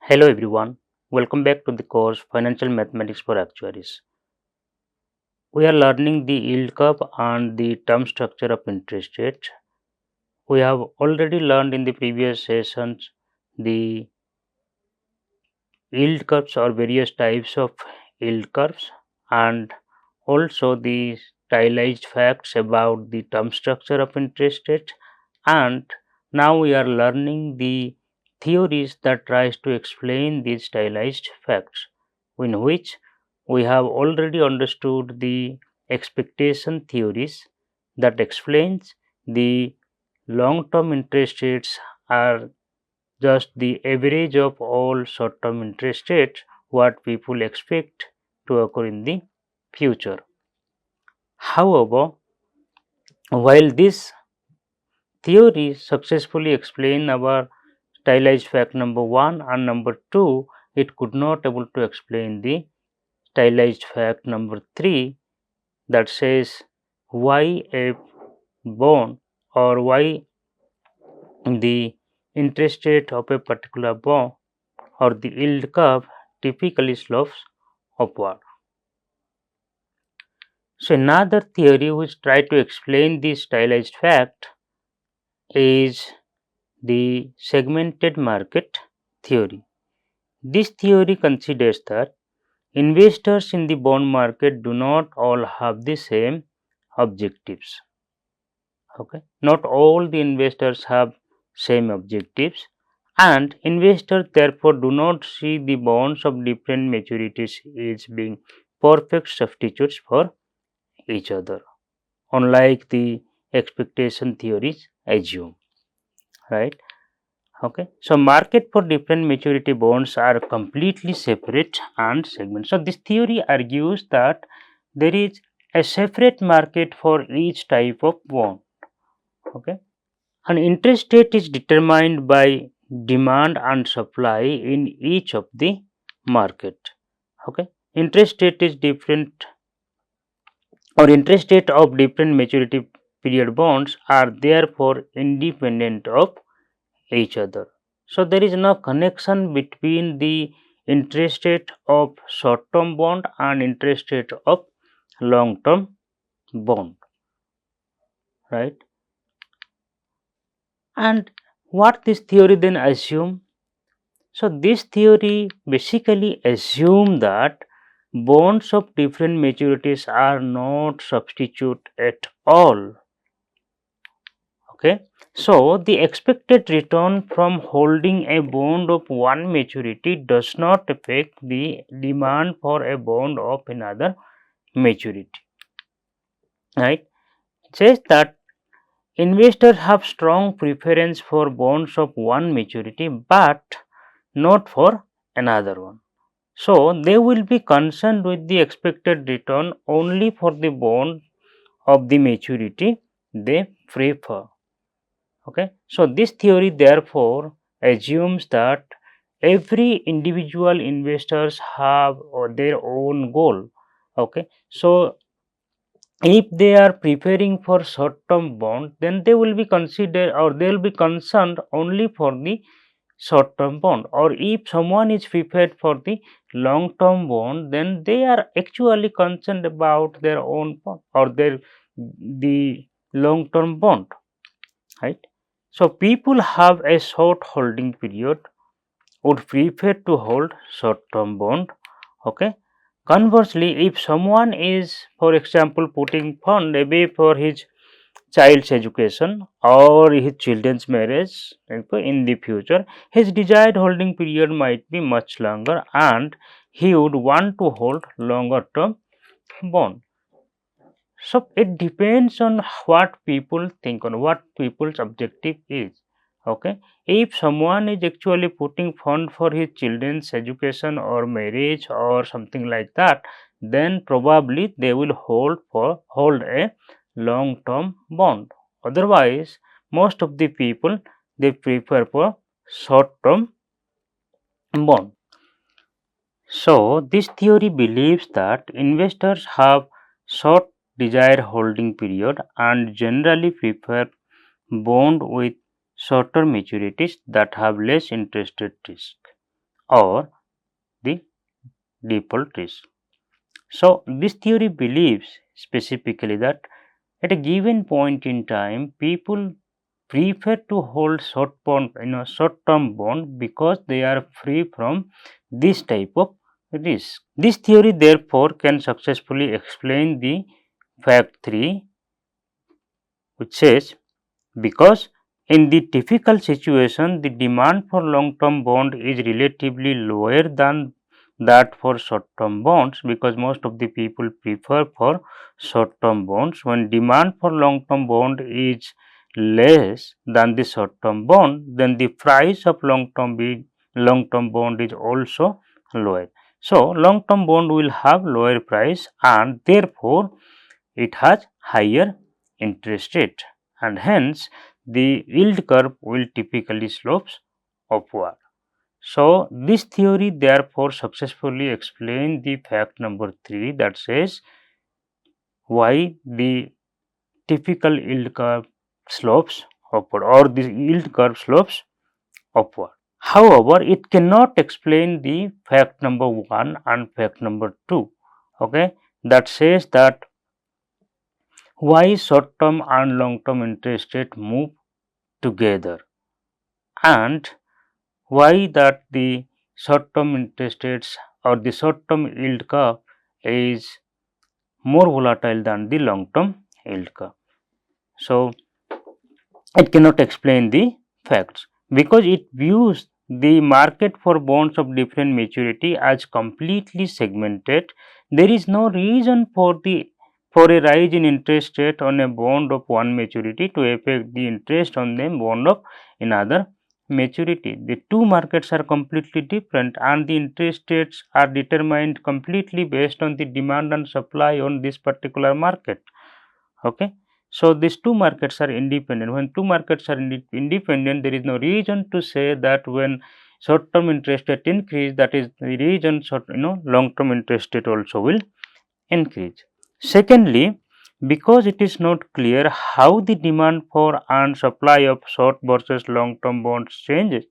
Hello everyone, welcome back to the course Financial Mathematics for Actuaries. We are learning the yield curve and the term structure of interest rate. We have already learned in the previous sessions the yield curves or various types of yield curves and also the stylized facts about the term structure of interest rate, and now we are learning the theories that tries to explain these stylized facts, in which we have already understood the expectation theories that explains the long term interest rates are just the average of all short term interest rates what people expect to occur in the future. However, while this theory successfully explain our stylized fact number 1 and number 2, it could not able to explain the stylized fact number 3 that says why a bond or why the interest rate of a particular bond or the yield curve typically slopes upward. So another theory which try to explain this stylized fact is the segmented market theory. This theory considers that investors in the bond market do not all have the same objectives. Okay, not all the investors have same objectives, and investors therefore do not see the bonds of different maturities as being perfect substitutes for each other, unlike the expectation theories assume, right? Okay, so market for different maturity bonds are completely separate and segment. So this theory argues that there is a separate market for each type of bond. Okay, an interest rate is determined by demand and supply in each of the market. Okay, interest rate is different or interest rate of different maturity period bonds are therefore independent of each other. So there is no connection between the interest rate of short term bond and interest rate of long term bond, right? And what this theory then assume? So this theory basically assume that bonds of different maturities are not substitute at all. Okay, so the expected return from holding a bond of one maturity does not affect the demand for a bond of another maturity, right? It says that investors have strong preference for bonds of one maturity but not for another one. So they will be concerned with the expected return only for the bond of the maturity they prefer. Okay, so this theory therefore assumes that every individual investors have their own goal. Okay, so if they are preparing for short term bond, then they will be considered or they will be concerned only for the short term bond, or if someone is prepared for the long term bond, then they are actually concerned about their own bond or their the long term bond, right? So people have a short holding period would prefer to hold short term bond. Okay, conversely, if someone is, for example, putting fund away for his child's education or his children's marriage, okay, in the future, his desired holding period might be much longer and he would want to hold longer term bond. So it depends on what people think on what people's objective is. Okay, if someone is actually putting fund for his children's education or marriage or something like that, then probably they will hold a long term bond. Otherwise, most of the people they prefer for short term bond. So this theory believes that investors have short desired holding period and generally prefer bond with shorter maturities that have less interest rate risk. or the default risk. So, this theory believes specifically that at a given point in time, people prefer to hold short-term bond because they are free from this type of risk. This theory therefore can successfully explain the fact 3, which says because in the typical situation the demand for long term bond is relatively lower than that for short term bonds, because most of the people prefer for short term bonds. When demand for long term bond is less than the short term bond, then the price of long term bond is also lower. So long term bond will have lower price and therefore it has higher interest rate, and hence the yield curve will typically slopes upward. So this theory therefore successfully explains the fact number 3, that says why the typical yield curve slopes upward, or the yield curve slopes upward. However, it cannot explain the fact number 1 and fact number 2, okay, that says that why short term and long term interest rate move together, and why that the short term interest rates or the short term yield curve is more volatile than the long term yield curve. So, it cannot explain the facts because it views the market for bonds of different maturity as completely segmented. There is no reason for a rise in interest rate on a bond of one maturity to affect the interest on the bond of another maturity. The two markets are completely different and the interest rates are determined completely based on the demand and supply on this particular market. Okay. So these two markets are independent. When two markets are independent, there is no reason to say that when short-term interest rate increase, that is the reason long-term interest rate also will increase. Secondly, because it is not clear how the demand for and supply of short versus long-term bonds changes,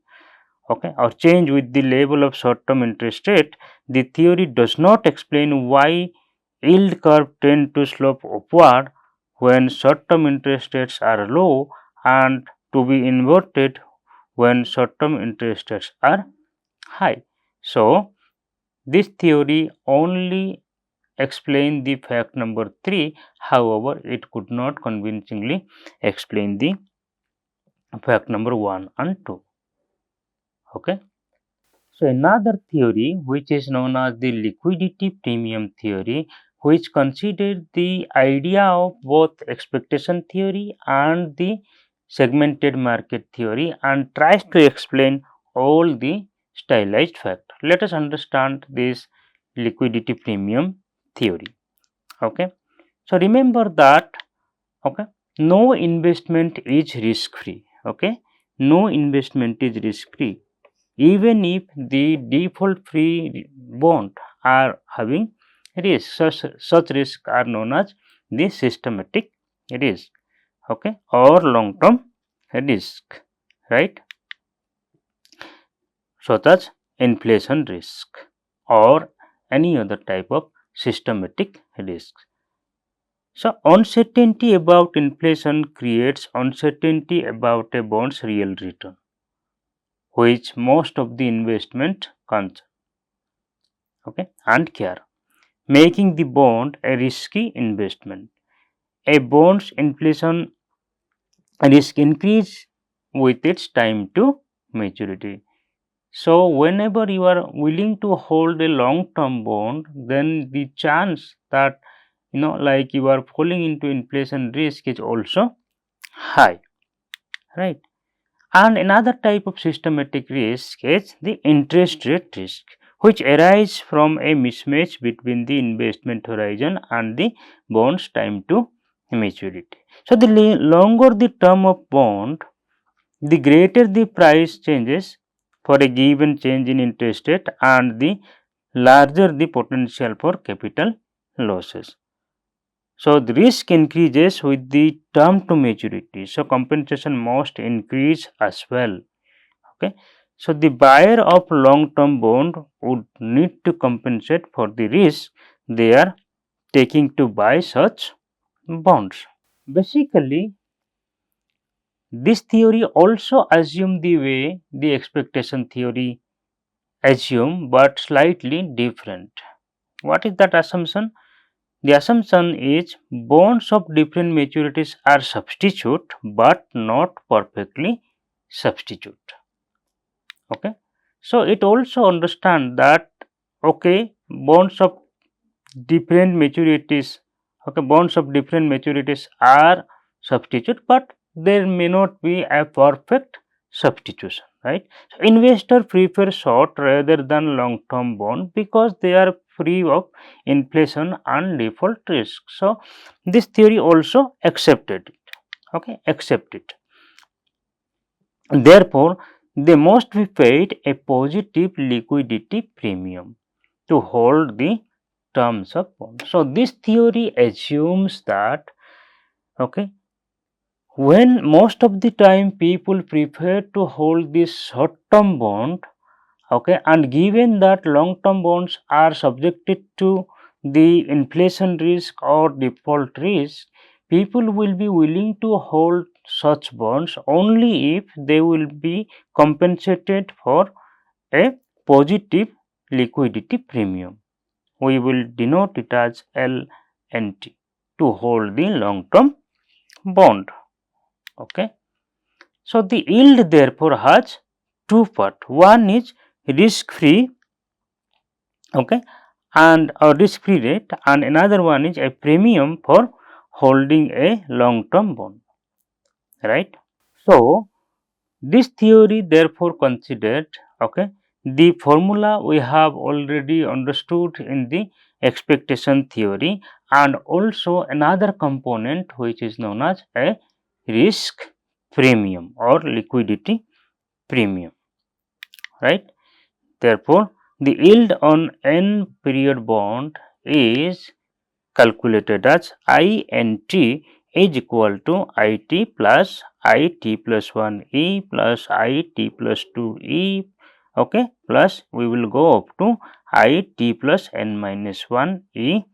okay, or change with the level of short-term interest rate, the theory does not explain why yield curve tend to slope upward when short-term interest rates are low and to be inverted when short-term interest rates are high. So, this theory only explain the fact number 3, however, it could not convincingly explain the fact number 1 and 2. Okay. So, another theory which is known as the liquidity premium theory, which considers the idea of both expectation theory and the segmented market theory and tries to explain all the stylized fact. Let us understand this liquidity premium theory. Okay. So, remember that, okay, no investment is risk free. Okay. No investment is risk free even if the default free bond are having risk. Such risks are known as the systematic risk, okay, or long term risk, right, such as inflation risk or any other type of systematic risk. So uncertainty about inflation creates uncertainty about a bond's real return, which most of the investment comes, okay, and care, making the bond a risky investment. A bond's inflation risk increase with its time to maturity. So, whenever you are willing to hold a long term bond, then the chance that like you are falling into inflation risk is also high, right? And another type of systematic risk is the interest rate risk, which arises from a mismatch between the investment horizon and the bond's time to maturity. So, the longer the term of bond, the greater the price changes for a given change in interest rate and the larger the potential for capital losses. So, the risk increases with the term to maturity. So, compensation must increase as well. Okay. So the buyer of long-term bond would need to compensate for the risk they are taking to buy such bonds. Basically, this theory also assumes the way the expectation theory assume, but slightly different. What is that assumption? The assumption is bonds of different maturities are substitute but not perfectly substitute. Okay. So it also understand that okay bonds of different maturities, okay, bonds of different maturities are substitute, but there may not be a perfect substitution, right? So investor prefer short rather than long term bond because they are free of inflation and default risk. So this theory also accepted it, okay, accept it. Therefore they must be paid a positive liquidity premium to hold the terms of bond. So this theory assumes that okay when most of the time people prefer to hold this short term bond, okay, and given that long term bonds are subjected to the inflation risk or default risk, people will be willing to hold such bonds only if they will be compensated for a positive liquidity premium. We will denote it as LNT to hold the long term bond. Okay. So the yield therefore has two parts. One is risk free, okay, and a risk free rate, and another one is a premium for holding a long term bond, right? So this theory therefore considered, okay, the formula we have already understood in the expectation theory, and also another component which is known as a risk premium or liquidity premium, right? Therefore the yield on n period bond is calculated as INT is equal to IT plus IT plus 1 E plus IT plus 2 E, okay, plus we will go up to IT plus n minus 1 E,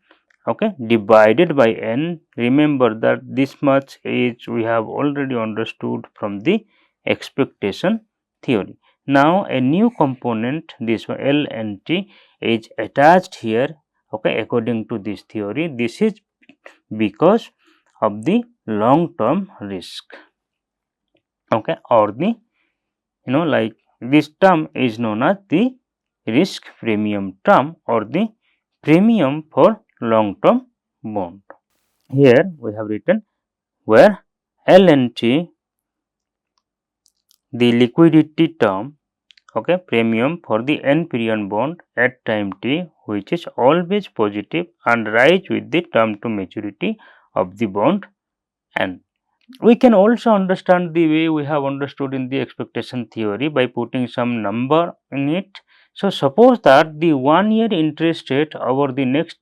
okay, divided by n. Remember that this much is we have already understood from the expectation theory. Now a new component, this one LNT, is attached here, okay, according to this theory. This is because of the long term risk, okay, or the like this term is known as the risk premium term or the premium for long term bond. Here we have written where LNT, the liquidity term, okay, premium for the n period bond at time t, which is always positive and rise with the term to maturity of the bond n. We can also understand the way we have understood in the expectation theory by putting some number in it. So suppose that the 1 year interest rate over the next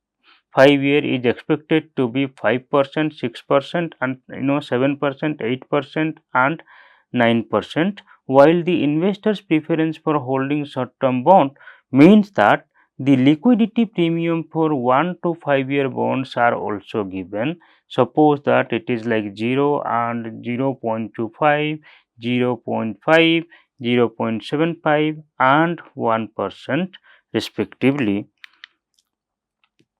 5 year is expected to be 5%, 6% and 7%, 8% and 9%, while the investor's preference for holding short term bond means that the liquidity premium for 1 to 5 year bonds are also given. Suppose that it is like 0 and 0 0.25, 0 0.5, 0 0.75 and 1% respectively.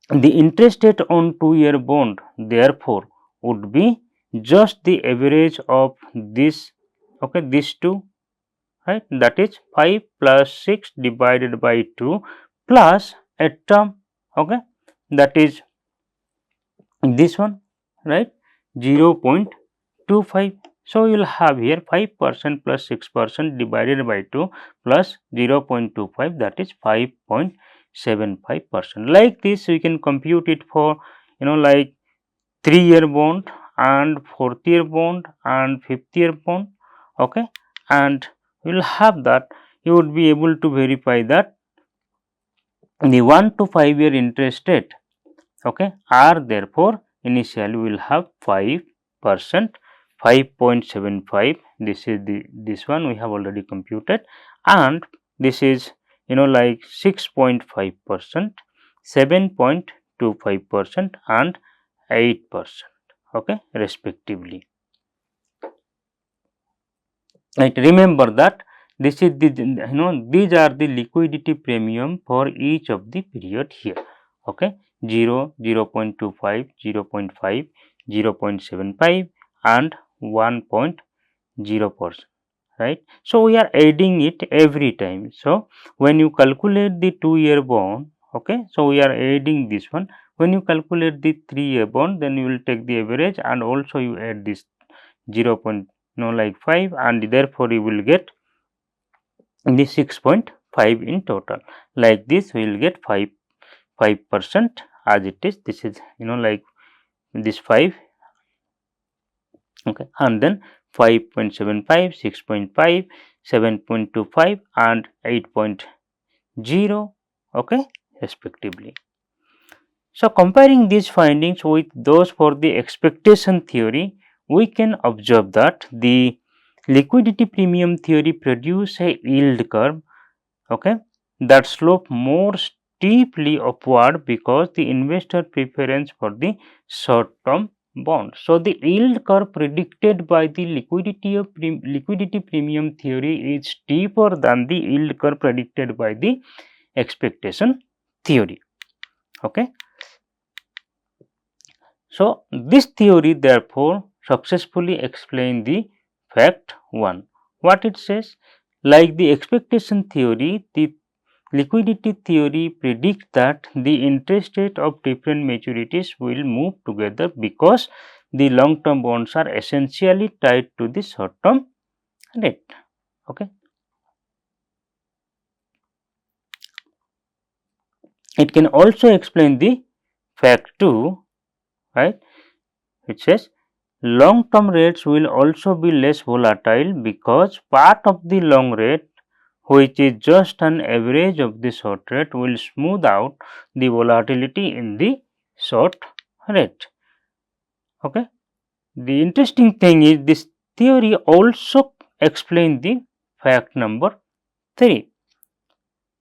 The interest rate on 2-year bond therefore would be just the average of this, okay, these two, right, that is 5 plus 6 divided by 2 plus a term, okay, that is this one, right, 0.25. So you will have here 5% plus 6% divided by 2 plus 0.25, that is 5.75%. Like this we can compute it for like 3-year bond and 4th year bond and 5th year bond, okay, and we will have that. You would be able to verify that the 1 to 5 year interest rate, okay, are therefore initially we will have 5%, 5.75. This is this one we have already computed, and this is like 6.5%, 7.25% and 8%, okay, respectively. Right, remember that this is the these are the liquidity premium for each of the period here, okay, 0, 0.25, 0.5, 0.75 and 1.0%, right. So we are adding it every time. So when you calculate the 2-year bond, okay, so we are adding this one. When you calculate the 3-year bond, then you will take the average and also you add this 0.5 and therefore you will get the 6.5 in total. Like this we will get 5% as it is. This is like this 5, okay, and then 5.75, 6.5, 7.25 and 8.0, okay, respectively. So comparing these findings with those for the expectation theory, we can observe that the liquidity premium theory produce a yield curve, okay, that slope more steeply upward because the investor preference for the short term bond. So the yield curve predicted by the liquidity premium theory is steeper than the yield curve predicted by the expectation theory, okay. So this theory therefore successfully explain the fact 1. What it says? Like the expectation theory, the liquidity theory predicts that the interest rate of different maturities will move together because the long term bonds are essentially tied to the short term rate, okay. It can also explain the fact 2, right, which says long term rates will also be less volatile because part of the long rate, which is just an average of the short rate, will smooth out the volatility in the short rate, okay. The interesting thing is this theory also explains the fact number 3.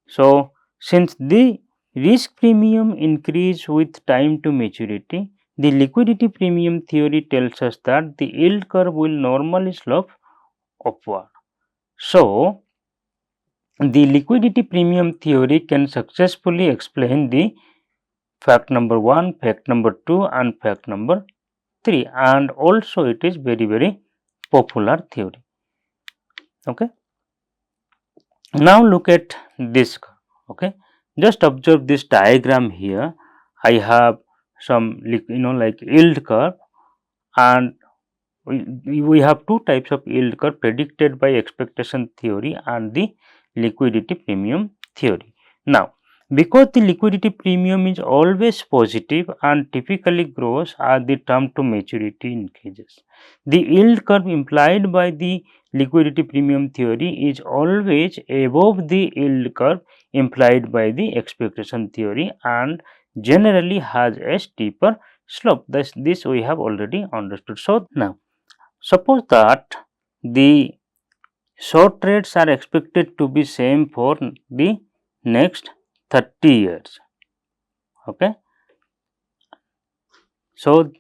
So since the risk premium increase with time to maturity, the liquidity premium theory tells us that the yield curve will normally slope upward. So the liquidity premium theory can successfully explain the fact number 1, fact number 2 and fact number 3, and also it is very popular theory, okay. Now look at this, okay. Just observe this diagram here. I have some like yield curve, and we have two types of yield curve predicted by expectation theory and the liquidity premium theory. Now because the liquidity premium is always positive and typically grows as the term to maturity increases, the yield curve implied by the liquidity premium theory is always above the yield curve implied by the expectation theory and generally has a steeper slope. This we have already understood. So now suppose that the short rates are expected to be same for the next 30 years, okay. So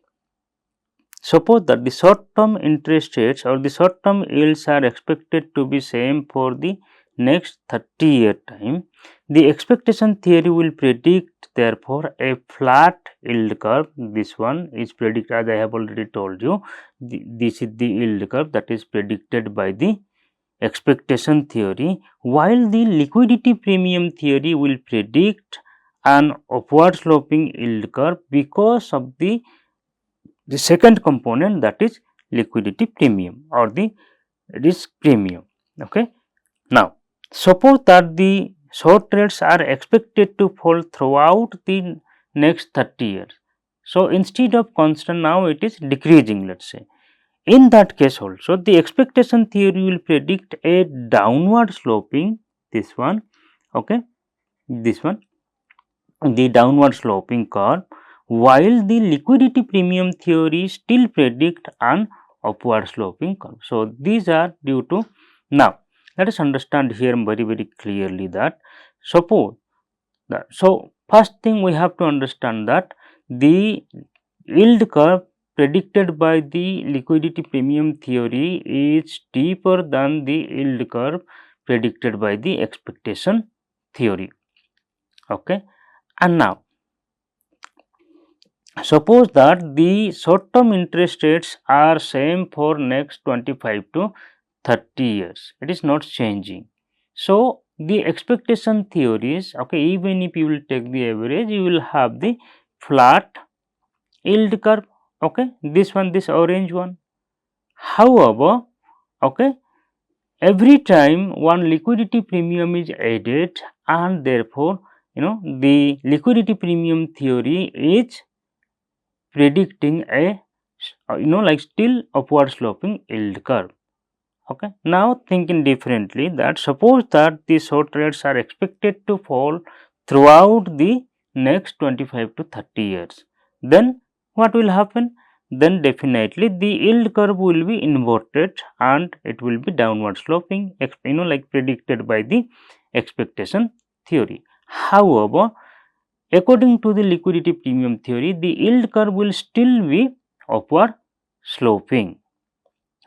suppose that the short term interest rates or the short term yields are expected to be same for the next 30-year time. The expectation theory will predict therefore a flat yield curve. This one is predicted, as I have already told you, this is the yield curve that is predicted by the expectation theory, while the liquidity premium theory will predict an upward sloping yield curve because of the second component, that is liquidity premium or the risk premium, okay. Now suppose that the short rates are expected to fall throughout the next 30 years. So instead of constant, now it is decreasing, let us say. In that case also the expectation theory will predict a downward sloping, this one, okay, this one, the downward sloping curve, while the liquidity premium theory still predict an upward sloping curve. So these are due to, now Let us understand here very clearly that suppose that, so first thing we have to understand that the yield curve predicted by the liquidity premium theory is steeper than the yield curve predicted by the expectation theory. Okay, and now suppose that the short term interest rates are same for next 25 to 30 years, it is not changing. So the expectation theories, okay, even if you will take the average, you will have the flat yield curve, okay, this one, this orange one. However, okay, every time one liquidity premium is added, and therefore the liquidity premium theory is predicting a like still upward sloping yield curve. Okay, now thinking differently, that suppose that the short rates are expected to fall throughout the next 25 to 30 years, then what will happen? Then definitely the yield curve will be inverted and it will be downward sloping, like predicted by the expectation theory. However, according to the liquidity premium theory, the yield curve will still be upward sloping,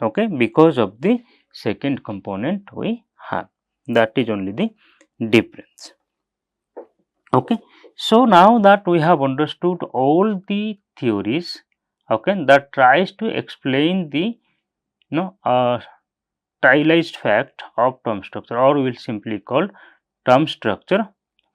okay, because of the second component we have. That is only the difference. Okay, so now that we have understood all the theories, okay, that tries to explain the stylized fact of term structure, or we will simply call term structure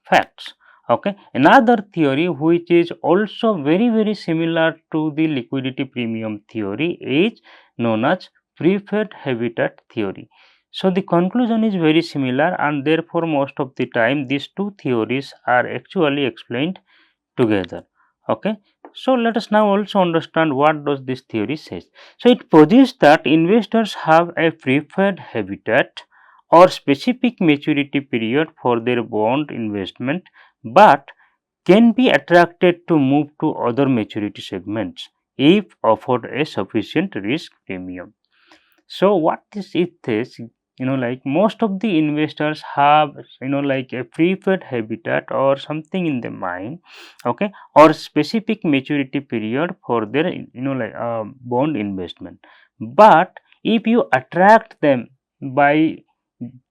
facts. Okay, another theory which is also very similar to the liquidity premium theory is known as preferred habitat theory. So the conclusion is very similar, and therefore most of the time these two theories are actually explained together. Okay, so let us now also understand what does this theory says. So it posits that investors have a preferred habitat or specific maturity period for their bond investment, but can be attracted to move to other maturity segments if offered a sufficient risk premium. So what this it is, like most of the investors have like a preferred habitat or something in the mind, okay, or specific maturity period for their like bond investment. But if you attract them by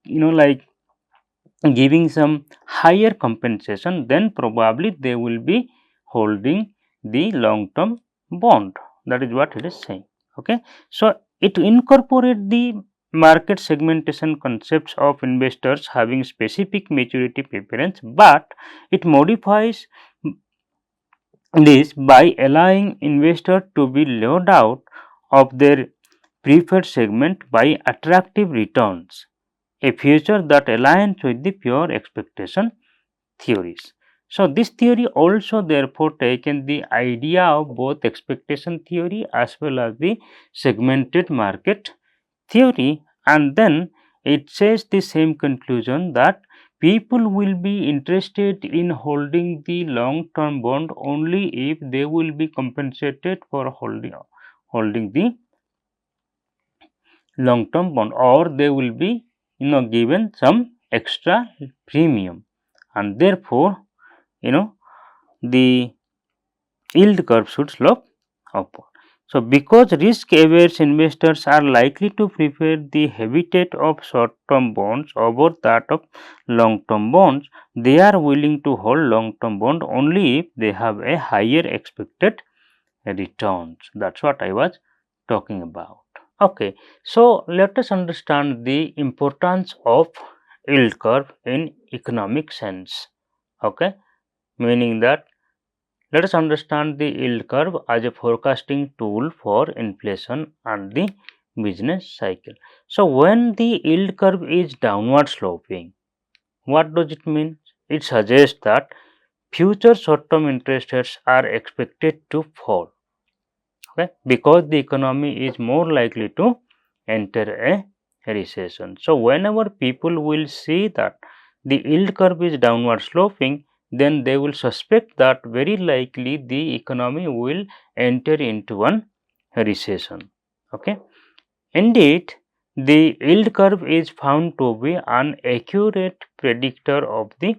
like giving some higher compensation, then probably they will be holding the long term bond. That is what it is saying. Okay, so it incorporate the market segmentation concepts of investors having specific maturity preference, but it modifies this by allowing investor to be lured out of their preferred segment by attractive returns, a future that aligns with the pure expectation theories. So this theory also therefore taken the idea of both expectation theory as well as the segmented market theory, and then it says the same conclusion that people will be interested in holding the long term bond only if they will be compensated for holding the long term bond, or they will be given some extra premium, and therefore the yield curve should slope upward. So, because risk averse investors are likely to prefer the habitat of short term bonds over that of long term bonds, they are willing to hold long term bond only if they have a higher expected returns. That is what I was talking about. Okay, so let us understand the importance of yield curve in economic sense. Okay, meaning that let us understand the yield curve as a forecasting tool for inflation and the business cycle. So, when the yield curve is downward sloping, what does it mean? It suggests that future short term interest rates are expected to fall, okay, because the economy is more likely to enter a recession. So, whenever people will see that the yield curve is downward sloping, then they will suspect that very likely the economy will enter into one recession. Okay. Indeed, the yield curve is found to be an accurate predictor of the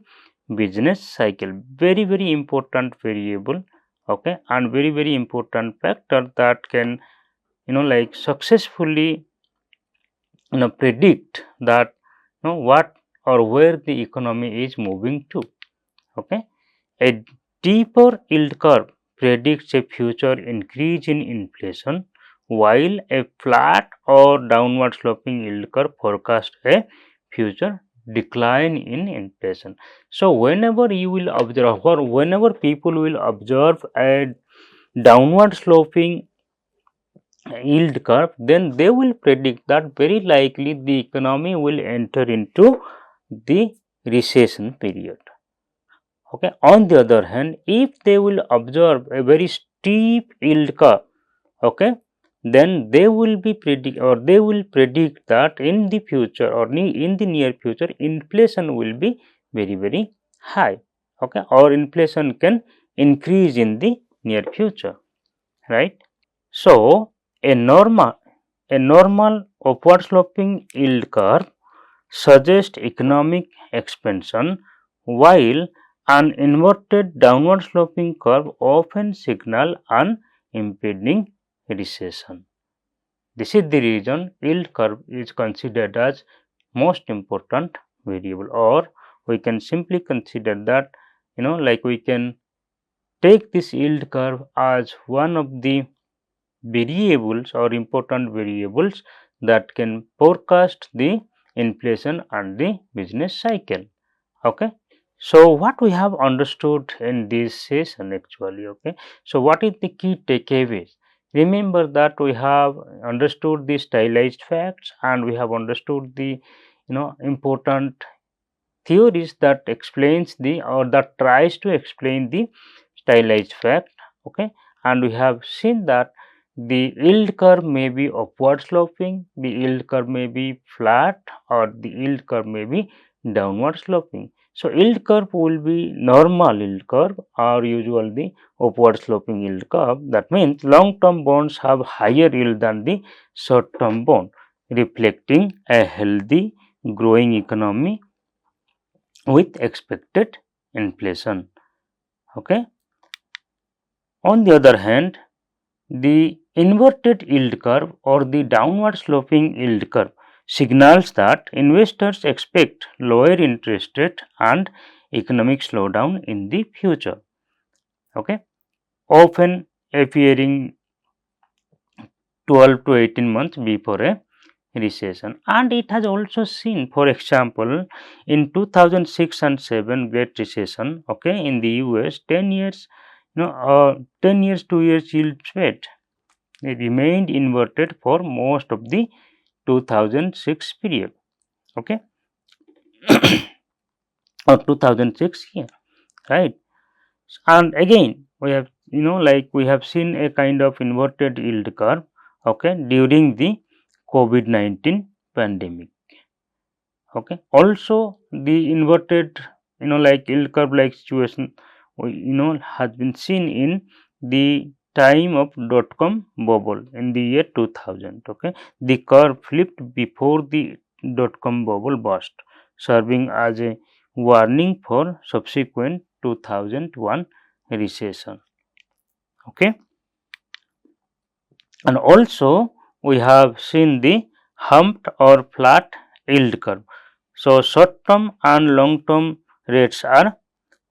business cycle. Very important variable, okay, and very important factor that can like successfully predict that what or where the economy is moving to. Okay, a deeper yield curve predicts a future increase in inflation, while a flat or downward sloping yield curve forecasts a future decline in inflation. So whenever you will observe, or whenever people will observe a downward sloping yield curve, then they will predict that very likely the economy will enter into the recession period. Okay. On the other hand, if they will observe a very steep yield curve, okay, then they will be predict, or they will predict that in the future, or in the near future, inflation will be very high. Okay, or inflation can increase in the near future, right? So a normal upward sloping yield curve suggests economic expansion, while an inverted downward sloping curve often signals an impending recession. This is the reason yield curve is considered as most important variable, or we can simply consider that like we can take this yield curve as one of the variables or important variables that can forecast the inflation and the business cycle. Okay, so what we have understood in this session actually, okay, so what is the key takeaways? Remember that we have understood the stylized facts, and we have understood the important theories that explains the, or that tries to explain the stylized fact. Okay, and we have seen that the yield curve may be upward sloping, the yield curve may be flat, or the yield curve may be downward sloping. So yield curve will be normal yield curve, or usually the upward sloping yield curve. That means long term bonds have higher yield than the short term bond, reflecting a healthy growing economy with expected inflation. Okay. On the other hand, the inverted yield curve or the downward sloping yield curve signals that investors expect lower interest rate and economic slowdown in the future. Okay, often appearing 12 to 18 months before a recession. And it has also seen, for example, in 2006 and 7 great recession, okay, in the US, 10 years 10 years 2 years yield spread, it remained inverted for most of the 2006 period, okay, or 2006 year, right? And again we have like we have seen a kind of inverted yield curve, okay, during the COVID-19 pandemic. Okay, also the inverted like yield curve like situation has been seen in the time of dot-com bubble in the year 2000. Okay, the curve flipped before the dot-com bubble burst, serving as a warning for subsequent 2001 recession. Okay, and also we have seen the humped or flat yield curve. So short term and long term rates are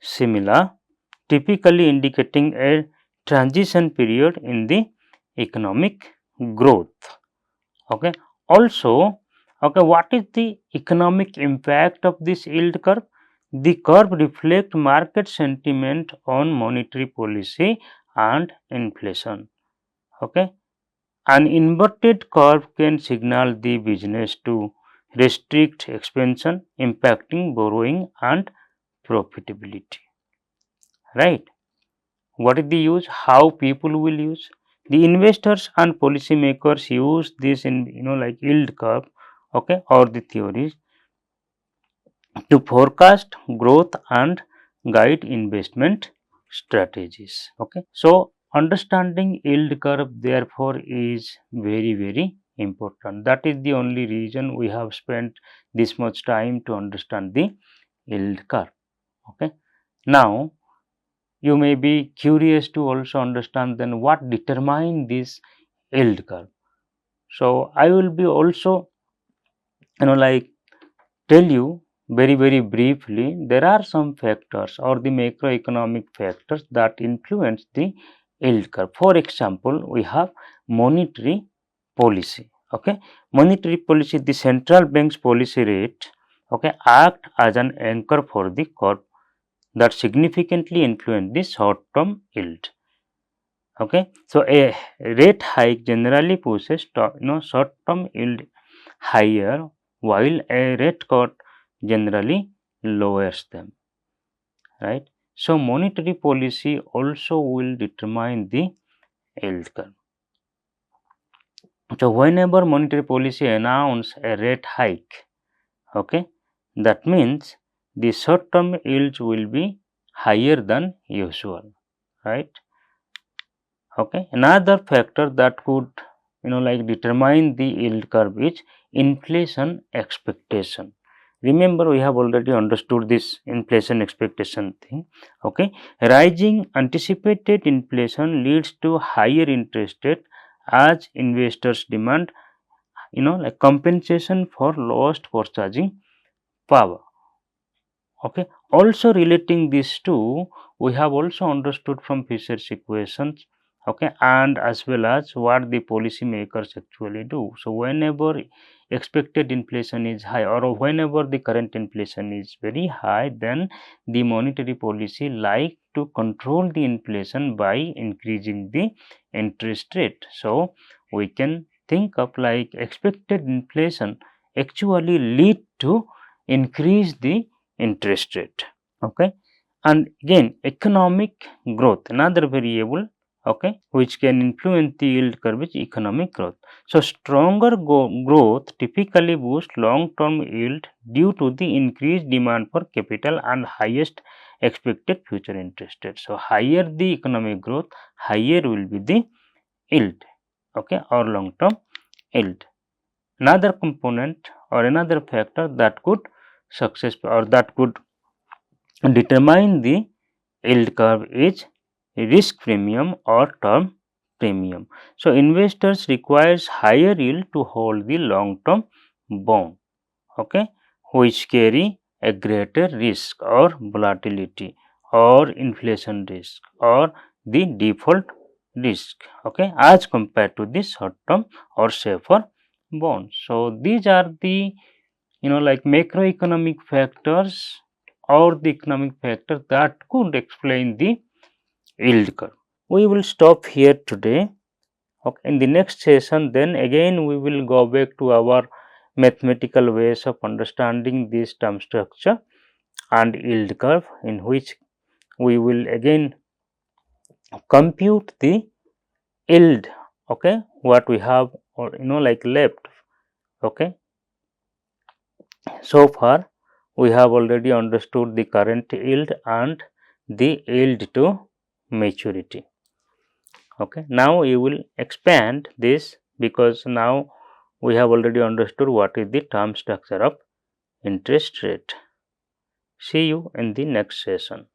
similar, typically indicating a transition period in the economic growth. Okay, also, okay, what is the economic impact of this yield curve? The curve reflects market sentiment on monetary policy and inflation. Okay, an inverted curve can signal the business to restrict expansion, impacting borrowing and profitability. Right? What is the use? How people will use? The investors and policymakers use this in like yield curve, okay, or the theories to forecast growth and guide investment strategies. Okay, so understanding yield curve therefore is very important. That is the only reason we have spent this much time to understand the yield curve. Okay. Now you may be curious to also understand then what determine this yield curve. So I will be also like tell you very briefly, there are some factors or the macroeconomic factors that influence the yield curve. For example, we have monetary policy. Okay, monetary policy, the central bank's policy rate, okay, act as an anchor for the curve that significantly influence the short term yield. Okay, so a rate hike generally pushes short term yield higher, while a rate cut generally lowers them, right? So monetary policy also will determine the yield curve. So whenever monetary policy announce a rate hike, okay, that means the short term yields will be higher than usual, right? Okay, another factor that could like determine the yield curve is inflation expectation. Remember, we have already understood this inflation expectation thing. Okay, rising anticipated inflation leads to higher interest rate as investors demand like compensation for lost purchasing power. Okay, also relating these two, we have also understood from Fisher's equations, okay, and as well as what the policy makers actually do. So whenever expected inflation is high or whenever the current inflation is very high, then the monetary policy like to control the inflation by increasing the interest rate. So we can think of like expected inflation actually lead to increase the interest rate. Okay, and again economic growth, another variable, okay, which can influence the yield curve is economic growth. So stronger growth typically boosts long term yield due to the increased demand for capital and highest expected future interest rate. So higher the economic growth, higher will be the yield, okay, or long term yield. Another component or another factor that could success or that could determine the yield curve is risk premium or term premium. So investors requires higher yield to hold the long term bond, okay, which carry a greater risk or volatility or inflation risk or the default risk, okay, as compared to the short term or safer bonds. So these are the like macroeconomic factors or the economic factors that could explain the yield curve. We will stop here today. Okay. In the next session, then again we will go back to our mathematical ways of understanding this term structure and yield curve, in which we will again compute the yield, okay, what we have or like left. Okay. So far we have already understood the current yield and the yield to maturity. Okay, now we will expand this because now we have already understood what is the term structure of interest rate. See you in the next session.